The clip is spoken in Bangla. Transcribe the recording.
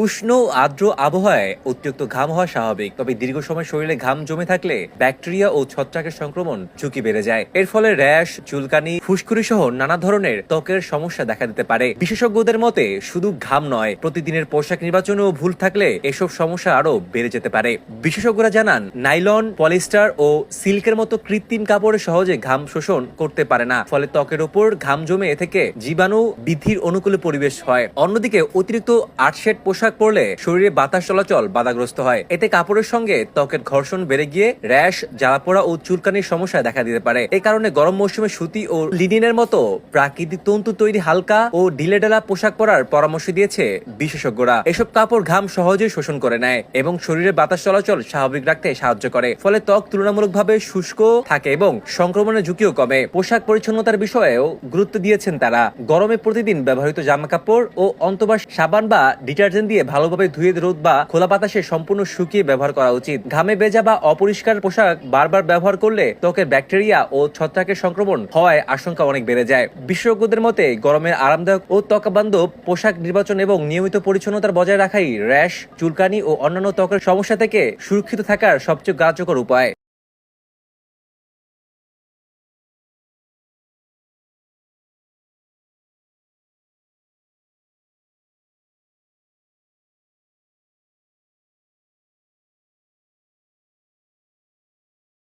উষ্ণ ও আর্দ্র আবহাওয়ায় অতিরিক্ত ঘাম হওয়া স্বাভাবিক, তবে দীর্ঘ সময় শরীরে ঘাম জমে থাকলে ব্যাকটেরিয়া ও ছত্রাকের সংক্রমণ ঝুঁকি বেড়ে যায়। এর ফলে র্যাশ, চুলকানি, ফুসকুড়ি সহ নানা ধরনের ত্বকের সমস্যা দেখা দিতে পারে। বিশেষজ্ঞদের মতে শুধু ঘাম নয়, প্রতিদিনের পোশাক নির্বাচনেও ভুল থাকলে এসব সমস্যা আরো বেড়ে যেতে পারে। বিশেষজ্ঞরা জানান, নাইলন, পলিস্টার ও সিল্কের মতো কৃত্রিম কাপড়ে সহজে ঘাম শোষণ করতে পারে না, ফলে ত্বকের উপর ঘাম জমে এ থেকে জীবাণু বৃদ্ধির অনুকূল পরিবেশ হয়। অন্যদিকে অতিরিক্ত আর্টশেড পোশাক পরলে শরীরে বাতাস চলাচল বাধাগ্রস্ত হয়। এতে কাপড়ের সঙ্গে ত্বকের ঘর্ষণ বেড়ে গিয়ে র্যাশ, জ্বালাপোড়া ও চুলকানির সমস্যা দেখা দিতে পারে। এই কারণে গরম মৌসুমে সুতি ও লিনেনের মতো প্রাকৃতিক তন্তু তৈরি হালকা ও ঢিলেঢালা পোশাক পরার পরামর্শ দিয়েছে বিশেষজ্ঞরা। এসব কাপড় ঘাম সহজেই শোষণ করে নেয় এবং শরীরে বাতাস চলাচল স্বাভাবিক রাখতে সাহায্য করে, ফলে ত্বক তুলনামূলকভাবে শুষ্ক থাকে এবং সংক্রমণের ঝুঁকিও কমে। পোশাক পরিচ্ছন্নতার বিষয়েও গুরুত্ব দিয়েছেন তারা। গরমে প্রতিদিন ব্যবহৃত জামা কাপড় ও অন্তঃবাস সাবান বা ডিটারজেন্ট দিয়ে ভালোভাবে ধুয়ে রোদ বা খোলা বাতাসে সম্পূর্ণ শুকিয়ে ব্যবহার করা উচিত। ঘামে ভেজা বা অপরিষ্কার পোশাক বারবার ব্যবহার করলে ত্বকের ব্যাকটেরিয়া ও ছত্রাকের সংক্রমণ হওয়ার আশঙ্কা অনেক বেড়ে যায়। বিশেষজ্ঞদের মতে গরমের আরামদায়ক ও ত্বকবান্ধব পোশাক নির্বাচন এবং নিয়মিত পরিচ্ছন্নতা বজায় রাখাই র্যাশ, চুলকানি ও অন্যান্য ত্বকের সমস্যা থেকে সুরক্ষিত থাকার সবচেয়ে কার্যকর উপায়।